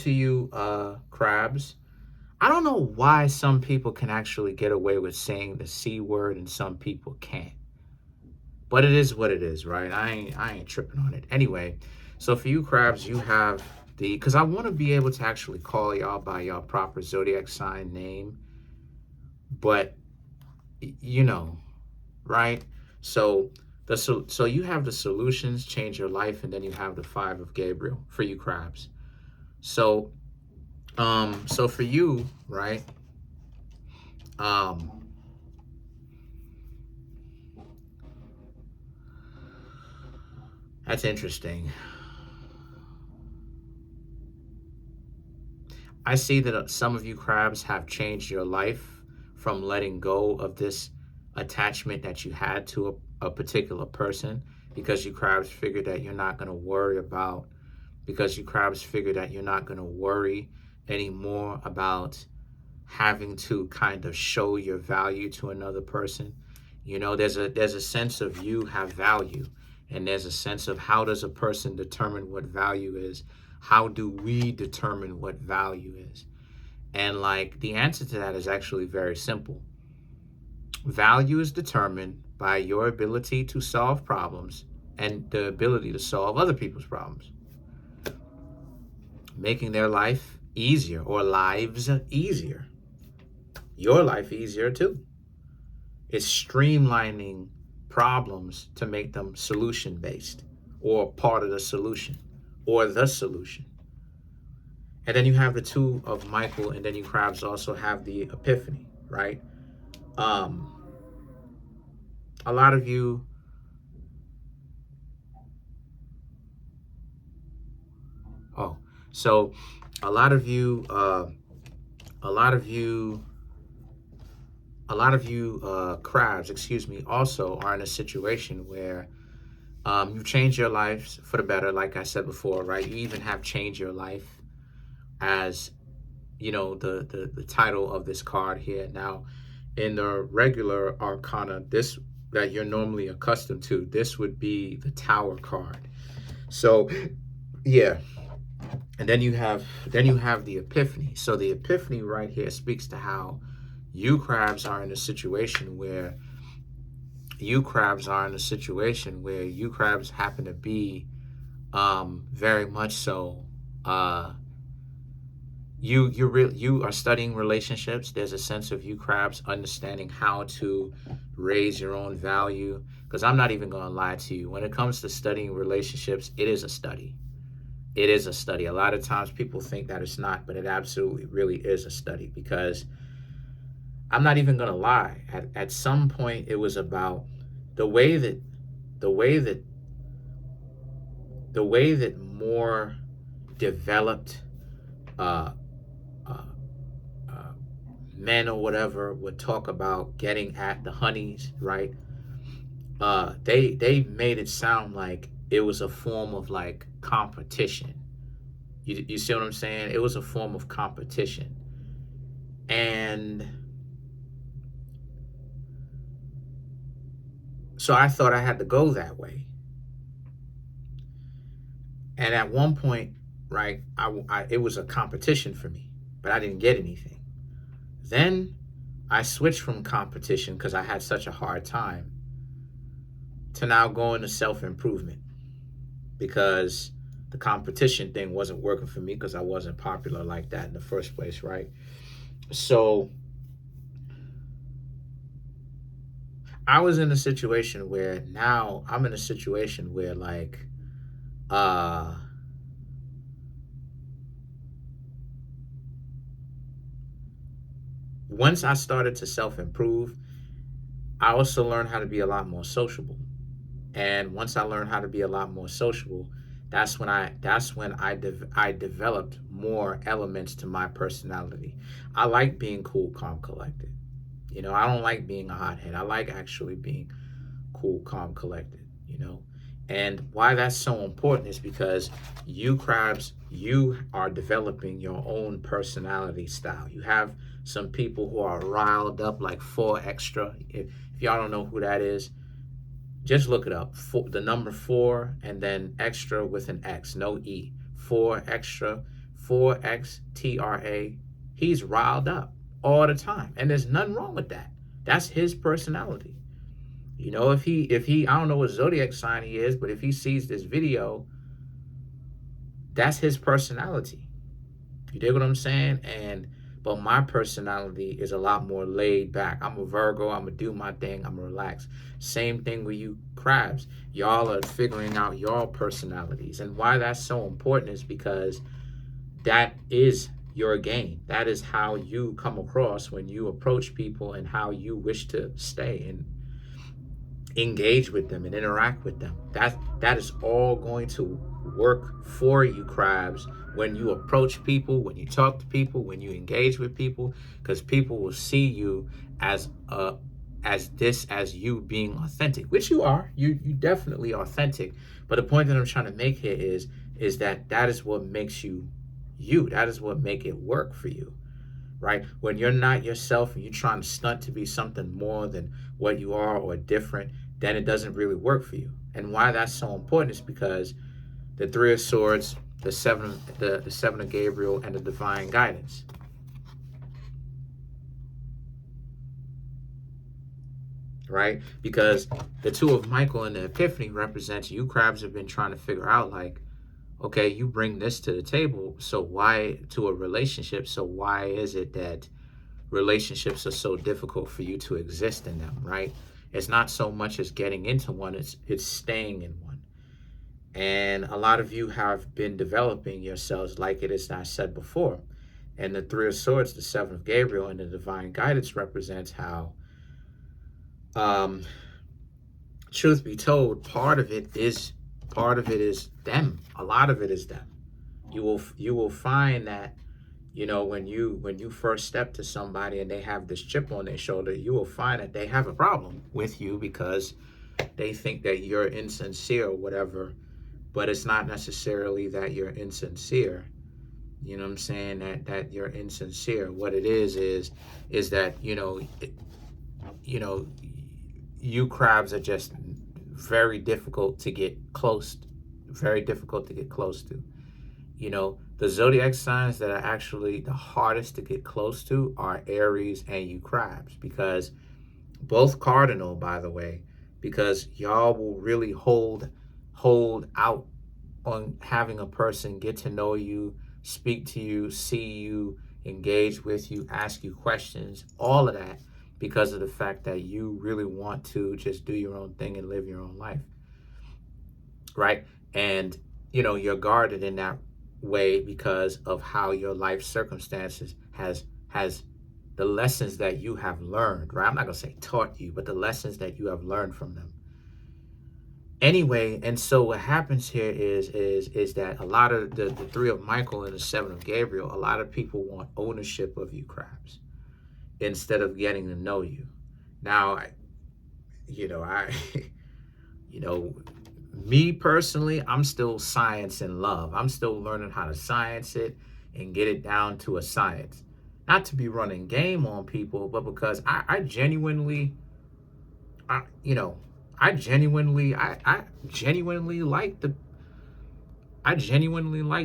To you, crabs. I don't know why some people can actually get away with saying the C word and some people can't. But it is what it is, right? I ain't tripping on it. Anyway, so for you crabs, you have the because I want to be able to actually call y'all by y'all proper zodiac sign name, but you know, right? So so you have the solutions, change your life, and then you have the five of Gabriel for you crabs. So so for you, right? Um that's interesting. I see that some of you crabs have changed your life from letting go of this attachment that you had to a particular person because you crabs figured that you're not going to worry about, because you crabs figured that you're not going to worry anymore about having to kind of show your value to another person. You know, there's a sense of you have value, and there's a sense of how does a person determine what value is? How do we determine what value is? And like the answer to that is actually very simple. Value is determined by your ability to solve problems and the ability to solve other people's problems, making their life easier or lives easier. Your life easier too. It's streamlining problems to make them solution based or part of the solution or the solution. And then you have the two of Michael, and then you crabs also have the epiphany, right? Um, a lot of you, oh, so a lot of you, a lot of you, a lot of you crabs, excuse me, also are in a situation where you change your lives for the better, like I said before, right? You even have changed your life as you know the title of this card here. Now, in the regular arcana, this that you're normally accustomed to, this would be the Tower card. So, yeah, and then you have the Epiphany. So the Epiphany right here speaks to how you crabs are in a situation where you crabs happen to be very much so uh you are studying relationships. There's a sense of you crabs understanding how to raise your own value, because I'm not even going to lie to you, when it comes to studying relationships, it is a study. It is a study. A lot of times people think that it's not, but it absolutely really is a study, because I'm not even going to lie, at some point it was about the way that the way that the way that more developed uh, uh, uh, men or whatever would talk about getting at the honeys, right? They made it sound like it was a form of like competition. You see what I'm saying? It was a form of competition, and so I thought I had to go that way. And at one point, right, it was a competition for me, but I didn't get anything. Then I switched from competition because I had such a hard time to now going to self improvement, because the competition thing wasn't working for me because I wasn't popular like that in the first place, right? So I was in a situation where now I'm in a situation where like uh once I started to self improve, I also learned how to be a lot more sociable. And once I learned how to be a lot more sociable, that's when I developed more elements to my personality. I like being cool, calm, collected. You know, I don't like being a hothead. I like actually being cool, calm, collected, you know. And why that's so important is because you crabs, you are developing your own personality style. You have some people who are riled up like 4 extra. If y'all don't know who that is, just look it up. The number 4 and then extra with an X, no E. 4 extra. 4XTRA, he's riled up all the time. And there's nothing wrong with that. That's his personality. You know, if he, I don't know what zodiac sign he is, but if he sees this video, that's his personality. You dig what I'm saying? But my personality is a lot more laid back. I'm a Virgo. I'm going to do my thing. I'm going to relax. Same thing with you crabs. Y'all are figuring out your personalities. And why that's so important is because that is your game. That is how you come across when you approach people and how you wish to stay and engage with them and interact with them. That is all going to work for you crabs when you approach people, when you talk to people, when you engage with people, because people will see you as you being authentic, which you are. You definitely authentic. But the point that I'm trying to make here is that is what makes you you. That is what make it work for you. Right? When you're not yourself and you're trying to stunt to be something more than what you are or different, then it doesn't really work for you. And why that's so important is because the Three of Swords, the Seven of Gabriel, and the Divine Guidance. Right? Because the Two of Michael and the Epiphany represents you crabs have been trying to figure out, like, okay, you bring this to the table, so why to a relationship? So why is it that relationships are so difficult for you to exist in them, right? It's not so much as getting into one, it's staying in one. And a lot of you have been developing yourselves, like it is I said before. And the Three of Swords, the Seven of Gabriel, and the Divine Guidance represents how, truth be told, part of it is them. A lot of it is them. You will find that, you know, when you first step to somebody and they have this chip on their shoulder, you will find that they have a problem with you because they think that you're insincere or whatever. But it's not necessarily that you're insincere. You know what I'm saying? That you're insincere. What it is that, you crabs are just very difficult to get close to. You know, the zodiac signs that are actually the hardest to get close to are Aries and you crabs, because both cardinal, by the way, because y'all will really hold out on having a person get to know you, speak to you, see you, engage with you, ask you questions, all of that, because of the fact that you really want to just do your own thing and live your own life, right? And, you know, you're guarded in that way because of how your life circumstances has the lessons that you have learned, right? I'm not going to say taught you, but the lessons that you have learned from them. Anyway, and so what happens here is that a lot of the Three of Michael and the Seven of Gabriel, a lot of people want ownership of you crabs instead of getting to know you. Now, me personally, I'm still science and love. I'm still learning how to science it and get it down to a science. Not to be running game on people, but because I genuinely like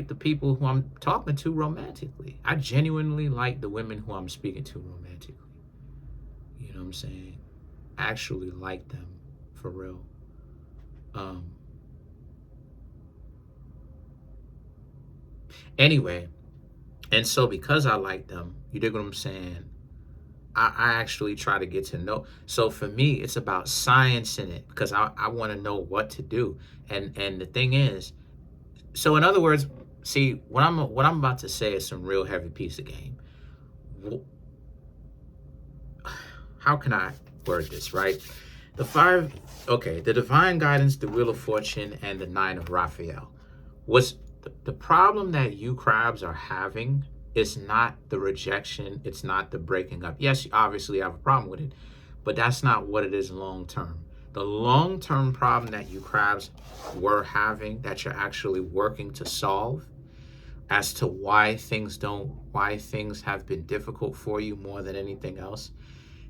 the people who I'm talking to romantically. I genuinely like the women who I'm speaking to romantically. You know what I'm saying? I actually like them for real. Anyway, and so because I like them, you dig what I'm saying? I actually try to get to know. So for me, it's about science in it because I want to know what to do. And the thing is, so in other words, see, what I'm about to say is some real heavy piece of game. How can I word this, right? The Divine Guidance, the Wheel of Fortune, and the Nine of Raphael. The problem that you crabs are having is not the rejection. It's not the breaking up. Yes, you obviously have a problem with it, but that's not what it is long term. The long-term problem that you crabs were having, that you're actually working to solve, as to why things have been difficult for you more than anything else,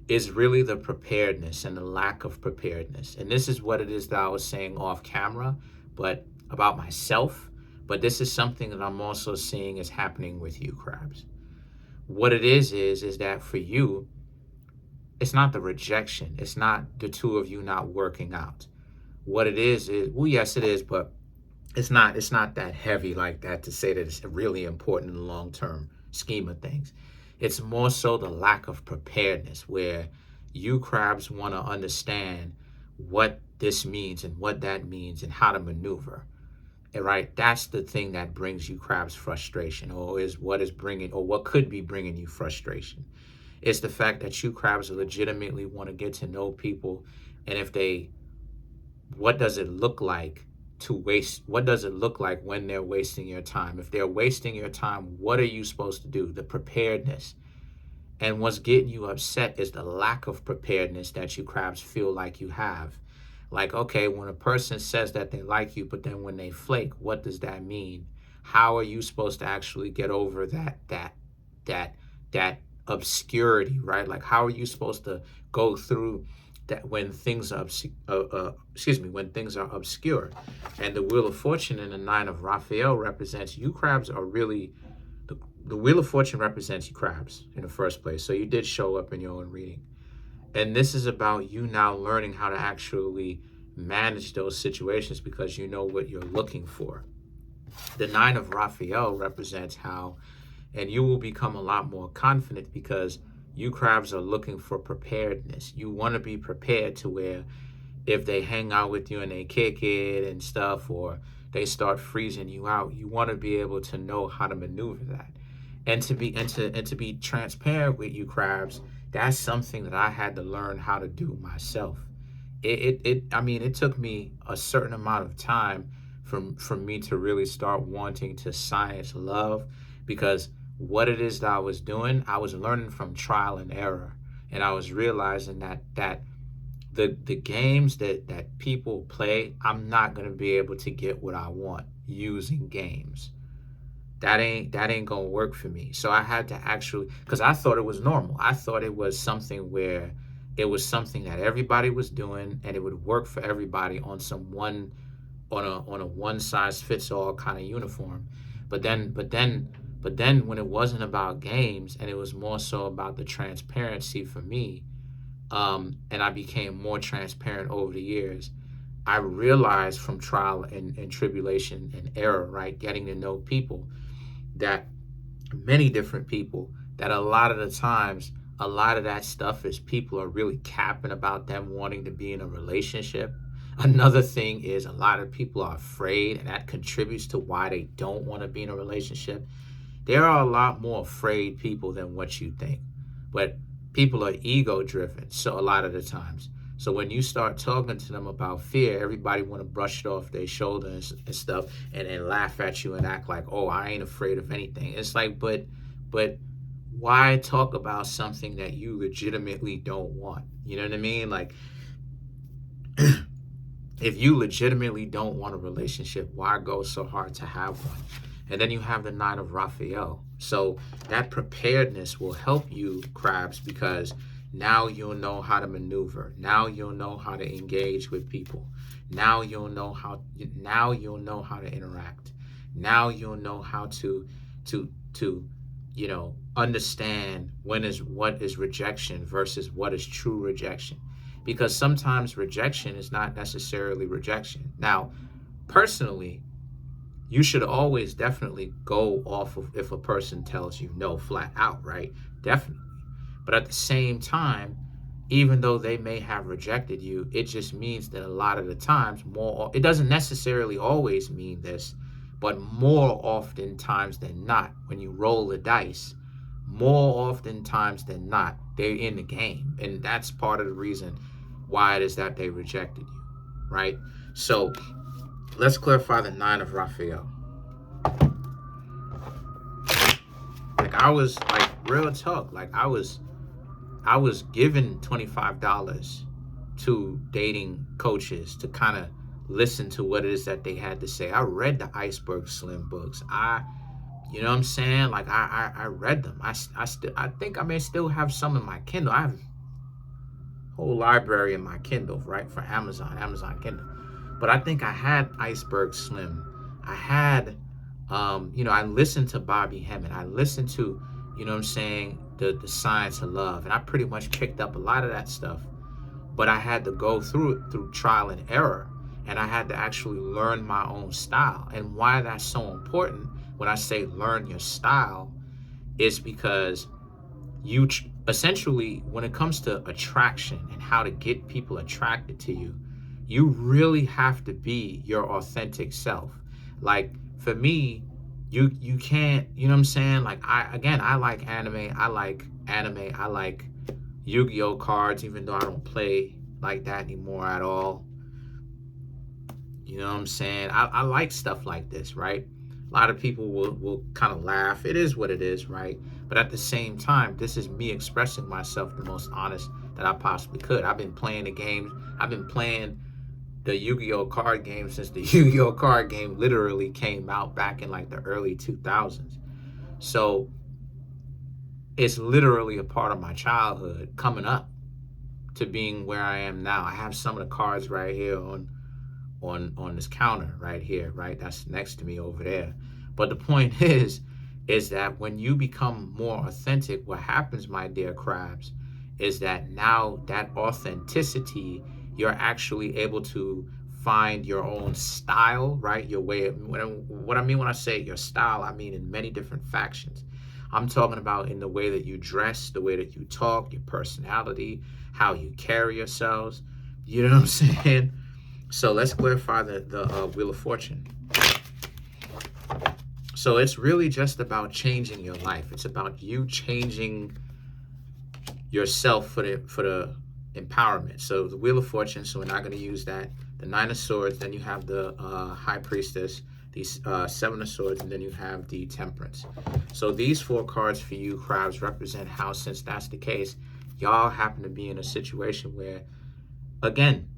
is really the preparedness and the lack of preparedness. And this is what it is that I was saying off camera, but about myself. But this is something that I'm also seeing is happening with you, crabs. What it is that for you, it's not the rejection. It's not the two of you not working out. What it is, well, yes, it is, but it's not that heavy like that to say that it's really important in the long-term scheme of things. It's more so the lack of preparedness where you crabs want to understand what this means and what that means and how to maneuver. And right, that's the thing that brings you crabs frustration, or is what is bringing, or what could be bringing you frustration. It's the fact that you crabs legitimately want to get to know people, and if they, what does it look like to waste? What does it look like when they're wasting your time? If they're wasting your time, what are you supposed to do? The preparedness. And what's getting you upset is the lack of preparedness that you crabs feel like you have. Like, okay, when a person says that they like you, but then when they flake, what does that mean? How are you supposed to actually get over that obscurity, right? Like, how are you supposed to go through that when things are when things are obscure? And the Wheel of Fortune and the Nine of Raphael represents you crabs are really the Wheel of Fortune represents you crabs in the first place. So you did show up in your own reading. And this is about you now learning how to actually manage those situations because you know what you're looking for. The Nine of Raphael represents how, and you will become a lot more confident because you crabs are looking for preparedness. You want to be prepared to where if they hang out with you and they kick it and stuff, or they start freezing you out, you want to be able to know how to maneuver that. And to be transparent with you crabs, that's something that I had to learn how to do myself. It took me a certain amount of time for me to really start wanting to science love, because what it is that I was doing, I was learning from trial and error, and I was realizing that the games that people play, I'm not gonna be able to get what I want using games. That ain't gonna work for me. So I had to actually, because I thought it was normal. I thought it was something where it was something that everybody was doing and it would work for everybody on some one on a one size fits all kind of uniform. But then when it wasn't about games and it was more so about the transparency for me, and I became more transparent over the years, I realized from trial and tribulation and error, right, getting to know people, that many different people, that a lot of the times, a lot of that stuff is people are really capping about them wanting to be in a relationship. Another thing is a lot of people are afraid, and that contributes to why they don't want to be in a relationship. There are a lot more afraid people than what you think, but people are ego driven. So a lot of the times, so when you start talking to them about fear, everybody want to brush it off their shoulders and stuff, and then laugh at you and act like, oh, I ain't afraid of anything. It's like, but why talk about something that you legitimately don't want? You know what I mean? Like, if you legitimately don't want a relationship, why go so hard to have one? And then you have the Nine of Raphael. So that preparedness will help you, crabs, because now you'll know how to maneuver. Now you'll know how to engage with people. Now you'll know how to interact. Now you'll know how to understand what is rejection versus what is true rejection. Because sometimes rejection is not necessarily rejection. Now, personally, you should always definitely go off of if a person tells you no flat out, right? Definitely. But at the same time, even though they may have rejected you, it just means that a lot of the times, it doesn't necessarily always mean this, but more often times than not, when you roll the dice, more often times than not, they're in the game. And that's part of the reason why it is that they rejected you, right? So let's clarify the Nine of Raphael. Like, I was, like, real talk, like I was given $25 to dating coaches to kind of listen to what it is that they had to say. I read the Iceberg Slim books. You know what I'm saying? Like, I read them. I think I may still have some in my Kindle. I have a whole library in my Kindle, right, for Amazon Kindle. But I think I had Iceberg Slim. I had I listened to Bobby Hemmett. I listened to, what I'm saying, the Science of Love. And I pretty much picked up a lot of that stuff. But I had to go through it through trial and error. And I had to actually learn my own style. And why that's so important when I say learn your style is because you essentially, when it comes to attraction and how to get people attracted to you, you really have to be your authentic self. Like for me, you can't, you know what I'm saying? Like I like anime. I like Yu-Gi-Oh cards, even though I don't play like that anymore at all. You know what I'm saying? I like stuff like this, right? A lot of people will kind of laugh. It is what it is, right? But at the same time, this is me expressing myself the most honest that I possibly could. I've been playing the games. I've been playing the Yu-Gi-Oh card game since the Yu-Gi-Oh card game literally came out back in like the early 2000s. So it's literally a part of my childhood coming up to being where I am now. I have some of the cards right here on this counter right here, right? That's next to me over there. But the point is that when you become more authentic, what happens, my dear crabs, is that now that authenticity, you're actually able to find your own style, right? Your way of, what I mean when I say your style, I mean in many different factions. I'm talking about in the way that you dress, the way that you talk, your personality, how you carry yourselves. You know what I'm saying? So let's clarify the Wheel of Fortune. So it's really just about changing your life. It's about you changing yourself for the empowerment. So the Wheel of Fortune, so we're not going to use that. The Nine of Swords, then you have the High Priestess, the Seven of Swords, and then you have the Temperance. So these four cards for you, crabs, represent how, since that's the case, y'all happen to be in a situation where, again,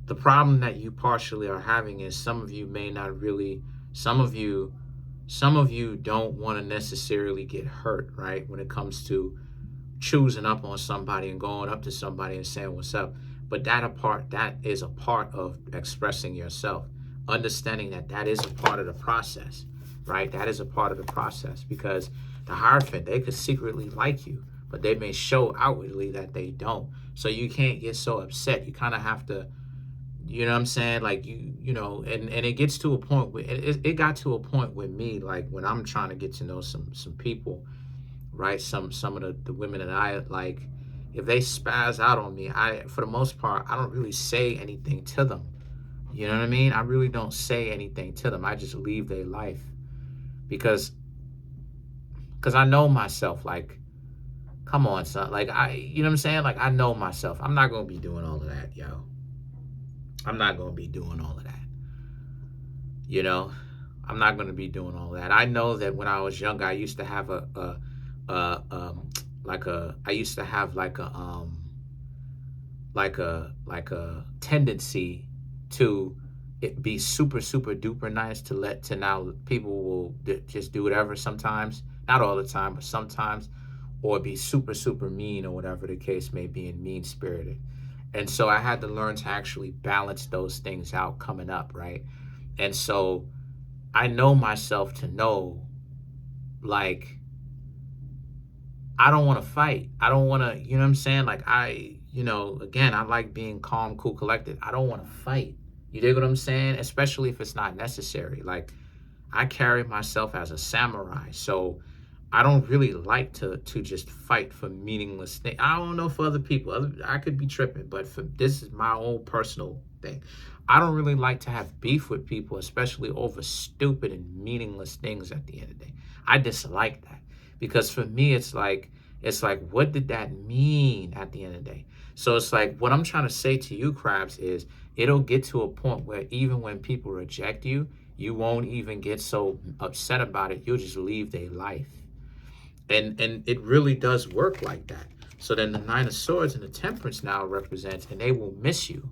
the problem that you partially are having is some of you may not really, some of you don't want to necessarily get hurt, right? When it comes to choosing up on somebody and going up to somebody and saying what's up. But that is a part of expressing yourself, understanding that is a part of the process, right? That is a part of the process, because the Hierophant, they could secretly like you, but they may show outwardly that they don't. So you can't get so upset. You kind of have to, you know what I'm saying? Like you know, and it gets to a point where it got to a point with me, like when I'm trying to get to know some people, right? Some of the women that I like, if they spaz out on me, for the most part, I don't really say anything to them. You know what I mean? I really don't say anything to them. I just leave their life because I know myself. Like, come on, son. Like you know what I'm saying? Like I know myself. I'm not gonna be doing all of that, yo. I'm not going to be doing all of that. You know, I'm not going to be doing all that. I know that when I was younger, I used to have a tendency to it be super, super duper nice to now people will just do whatever sometimes, not all the time, but sometimes, or be super, super mean or whatever the case may be, and mean spirited. And so I had to learn to actually balance those things out coming up, right? And so I know myself to know, like, I don't want to fight. I don't want to, you know what I'm saying? Like again, I like being calm, cool, collected. I don't want to fight. You dig what I'm saying? Especially if it's not necessary. Like, I carry myself as a samurai. So I don't really like to just fight for meaningless things. I don't know for other people. I could be tripping, but this is my own personal thing. I don't really like to have beef with people, especially over stupid and meaningless things at the end of the day. I dislike that because for me, it's like, what did that mean at the end of the day? So it's like, what I'm trying to say to you, crabs, is it'll get to a point where even when people reject you, you won't even get so upset about it. You'll just leave their life. And it really does work like that. So then the Nine of Swords and the Temperance now represents, and they will miss you,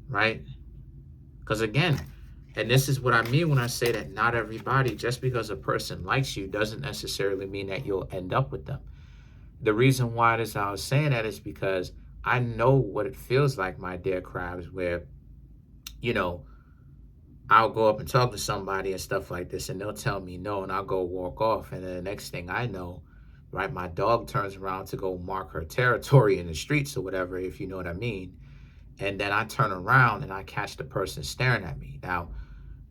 right? Because again, and this is what I mean when I say that not everybody, just because a person likes you, doesn't necessarily mean that you'll end up with them. The reason why I was saying that is because I know what it feels like, my dear crabs, where, I'll go up and talk to somebody and stuff like this, and they'll tell me no, and I'll go walk off. And then the next thing I know, right, my dog turns around to go mark her territory in the streets or whatever, if you know what I mean. And then I turn around and I catch the person staring at me. Now,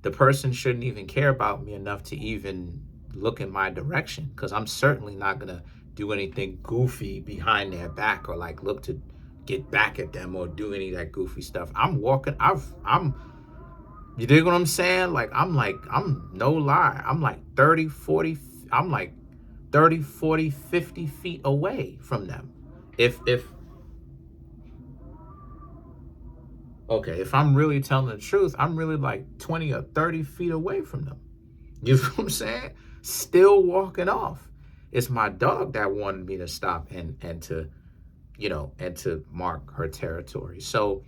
the person shouldn't even care about me enough to even look in my direction, because I'm certainly not going to do anything goofy behind their back or like look to get back at them or do any of that goofy stuff. I'm walking, I'm you dig what I'm saying? I'm no lie. I'm like 30, 40, I'm like 30, 40, 50 feet away from them. If I'm really telling the truth, I'm really like 20 or 30 feet away from them. You know what I'm saying? Still walking off. It's my dog that wanted me to stop and to, and to mark her territory. So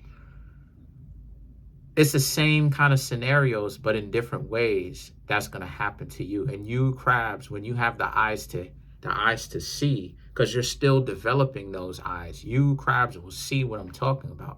it's the same kind of scenarios, but in different ways that's going to happen to you. And you crabs, when you have the eyes to see, because you're still developing those eyes, you crabs will see what I'm talking about.